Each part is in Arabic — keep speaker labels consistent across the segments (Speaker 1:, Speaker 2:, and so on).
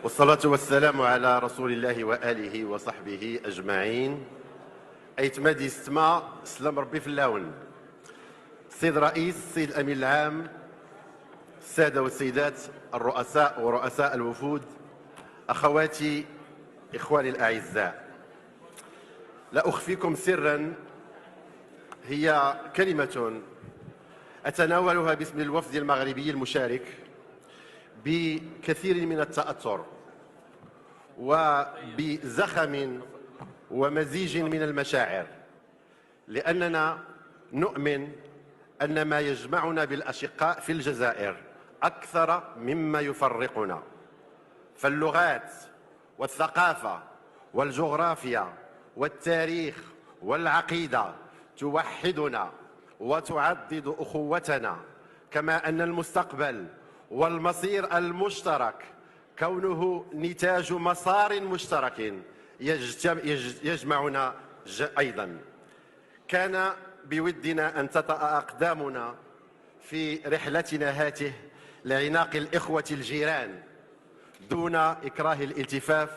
Speaker 1: والصلاة والسلام على رسول الله وآله وصحبه أجمعين. أيتمادي ستما سلام ربي في اللون. السيد رئيس، السيد الأمين العام، السادة والسيدات الرؤساء ورؤساء الوفود، أخواتي إخواني الأعزاء، لا أخفيكم سرا، هي كلمة أتناولها باسم الوفد المغربي المشارك بكثير من التأثر وبزخم ومزيج من المشاعر، لأننا نؤمن أن ما يجمعنا بالأشقاء في الجزائر أكثر مما يفرقنا، فاللغات والثقافة والجغرافيا والتاريخ والعقيدة توحدنا وتعضد أخوتنا، كما أن المستقبل والمصير المشترك كونه نتاج مسار مشترك يجمعنا أيضا. كان بودنا أن تطأ أقدامنا في رحلتنا هاته لعناق الإخوة الجيران دون إكراه الالتفاف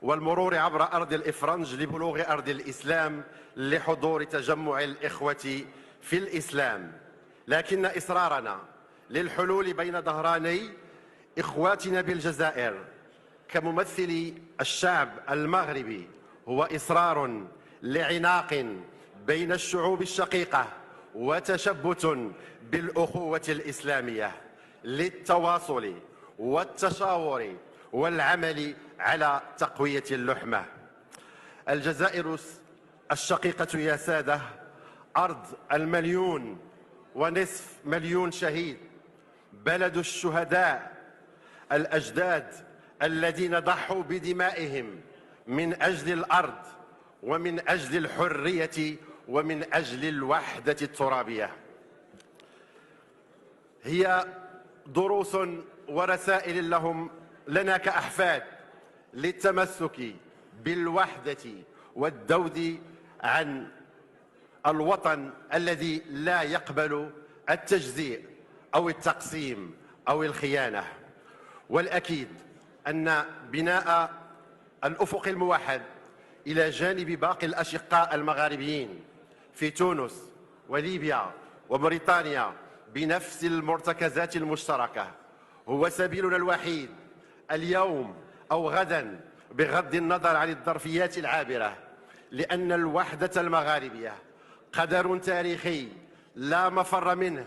Speaker 1: والمرور عبر أرض الإفرنج لبلوغ أرض الإسلام لحضور تجمع الإخوة في الإسلام، لكن إصرارنا للحلول بين ظهراني إخواتنا بالجزائر كممثلي الشعب المغربي هو إصرار لعناق بين الشعوب الشقيقة وتشبت بالأخوة الإسلامية للتواصل والتشاور والعمل على تقوية اللحمة. الجزائر الشقيقة يا سادة أرض 1.5 مليون شهيد، بلد الشهداء الأجداد الذين ضحوا بدمائهم من أجل الأرض ومن أجل الحرية ومن أجل الوحدة الترابية. هي دروس ورسائل لنا كأحفاد للتمسك بالوحدة والذود عن الوطن الذي لا يقبل التجزيء أو التقسيم أو الخيانة. والأكيد أن بناء الأفق الموحد إلى جانب باقي الأشقاء المغاربيين في تونس وليبيا وموريتانيا بنفس المرتكزات المشتركة هو سبيلنا الوحيد اليوم أو غدا، بغض النظر عن الظرفيات العابرة، لأن الوحدة المغاربية قدر تاريخي لا مفر منه،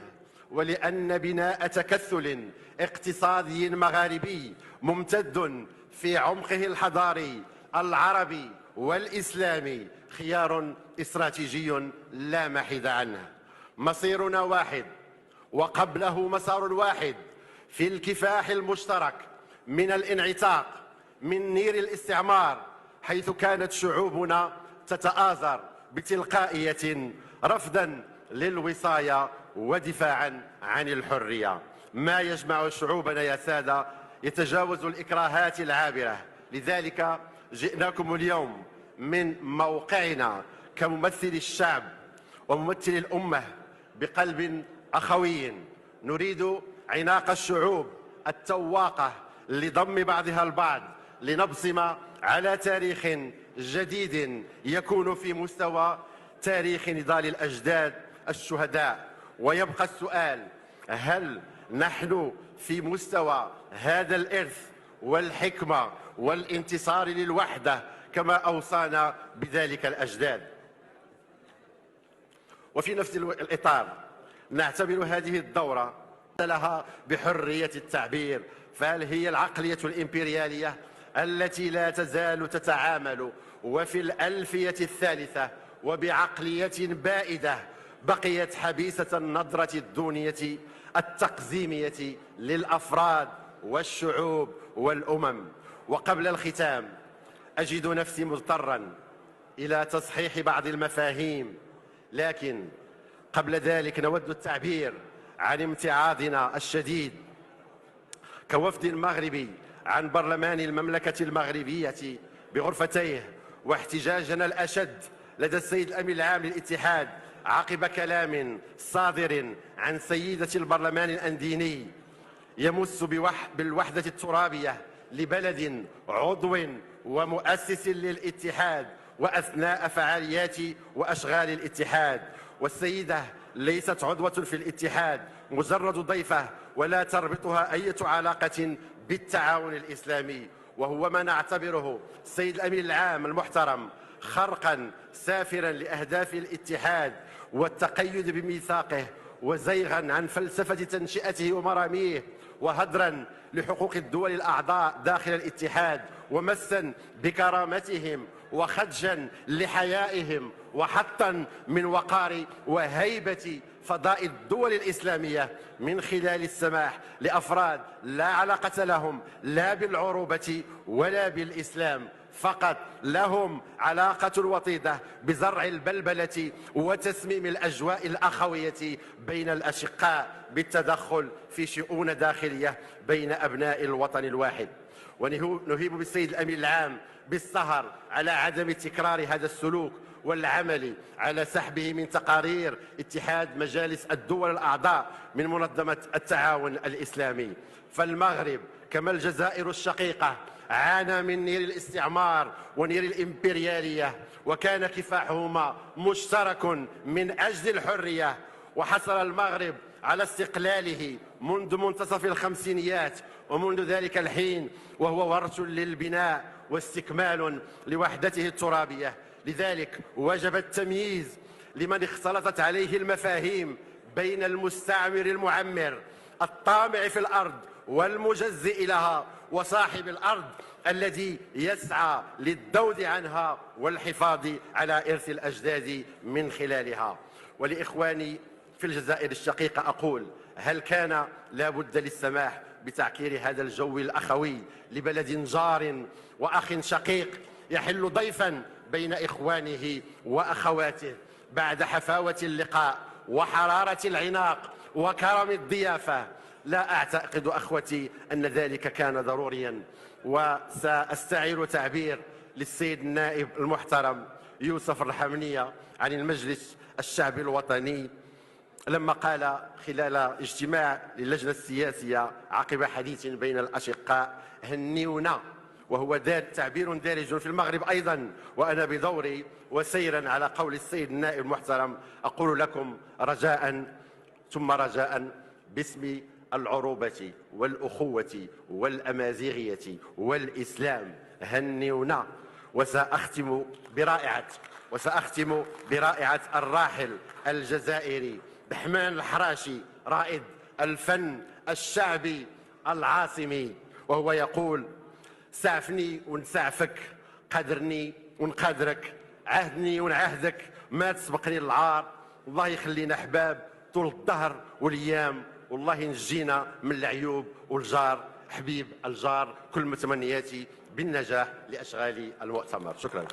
Speaker 1: ولأن بناء تكتل اقتصادي مغاربي ممتد في عمقه الحضاري العربي والإسلامي خيار استراتيجي لا محيد عنه. مصيرنا واحد وقبله مسار واحد في الكفاح المشترك من الانعتاق من نير الاستعمار، حيث كانت شعوبنا تتآزر بتلقائية رفضا للوصاية ودفاعا عن الحرية. ما يجمع شعوبنا يا سادة يتجاوز الإكراهات العابرة، لذلك جئناكم اليوم من موقعنا كممثل الشعب وممثل الأمة بقلب أخوي، نريد عناق الشعوب التواقة لضم بعضها البعض لنبصم على تاريخ جديد يكون في مستوى تاريخ نضال الأجداد الشهداء. ويبقى السؤال: هل نحن في مستوى هذا الإرث والحكمة والانتصار للوحدة كما أوصانا بذلك الأجداد؟ وفي نفس الإطار نعتبر هذه الدورة لها بحرية التعبير، فهل هي العقلية الإمبريالية التي لا تزال تتعامل وفي الألفية الثالثة وبعقلية بائدة بقيت حبيسة النظرة الدونية التقزيمية للأفراد والشعوب والأمم. وقبل الختام أجد نفسي مضطرا إلى تصحيح بعض المفاهيم، لكن قبل ذلك نود التعبير عن امتعاضنا الشديد كوفد مغربي عن برلمان المملكة المغربية بغرفتيه، واحتجاجنا الأشد لدى السيد الأمين العام للاتحاد عقب كلام صادر عن سيدة البرلمان الأنديني يمس بالوحدة الترابية لبلد عضو ومؤسس للاتحاد وأثناء فعاليات وأشغال الاتحاد. والسيدة ليست عضوة في الاتحاد، مجرد ضيفة، ولا تربطها أي علاقة بالتعاون الإسلامي، وهو ما نعتبره السيد الأمين العام المحترم خرقا سافرا لأهداف الاتحاد والتقيد بميثاقه، وزيغا عن فلسفة تنشئته ومراميه، وهدرا لحقوق الدول الأعضاء داخل الاتحاد، ومسا بكرامتهم، وخدشا لحيائهم، وحطا من وقار وهيبة فضاء الدول الإسلامية من خلال السماح لأفراد لا علاقة لهم لا بالعروبة ولا بالإسلام، فقط لهم علاقة وطيدة بزرع البلبلة وتسميم الأجواء الأخوية بين الأشقاء بالتدخل في شؤون داخلية بين أبناء الوطن الواحد. ونهيب بالسيد الأمين العام بالسهر على عدم تكرار هذا السلوك والعمل على سحبه من تقارير اتحاد مجالس الدول الأعضاء من منظمة التعاون الإسلامي. فالمغرب كما الجزائر الشقيقة عانى من نير الاستعمار ونير الإمبريالية، وكان كفاحهما مشترك من أجل الحرية. وحصل المغرب على استقلاله منذ منتصف الخمسينيات، ومنذ ذلك الحين وهو ورش للبناء واستكمال لوحدته الترابية. لذلك وجب التمييز لمن اختلطت عليه المفاهيم بين المستعمر المعمر الطامع في الأرض والمجزئ لها، وصاحب الأرض الذي يسعى للذود عنها والحفاظ على إرث الأجداد من خلالها. ولإخواني في الجزائر الشقيقة أقول: هل كان لا بد للسماح بتعكير هذا الجو الأخوي لبلد جار وأخ شقيق يحل ضيفا بين إخوانه وأخواته بعد حفاوة اللقاء وحرارة العناق وكرم الضيافة؟ لا أعتقد أخوتي أن ذلك كان ضروريا. وسأستعير تعبير للسيد النائب المحترم يوسف الرحمنية عن المجلس الشعبي الوطني لما قال خلال اجتماع للجنة السياسية عقب حديث بين الأشقاء: هنيونا. وهو تعبير دارج في المغرب أيضا. وأنا بدوري وسيرا على قول السيد النائب المحترم أقول لكم رجاء ثم رجاء باسم العروبة والأخوة والأمازيغية والإسلام: هنيونا. وسأختم برائعة الراحل الجزائري بحمان الحراشي رائد الفن الشعبي العاصمي، وهو يقول: سعفني ونسعفك، قدرني ونقدرك، عهدني ونعهدك، ما تسبقني للعار. الله يخلينا أحباب طول الدهر والأيام، والله ينجينا من العيوب. والجار حبيب الجار. كل متمنياتي بالنجاح لأشغال المؤتمر. شكرا.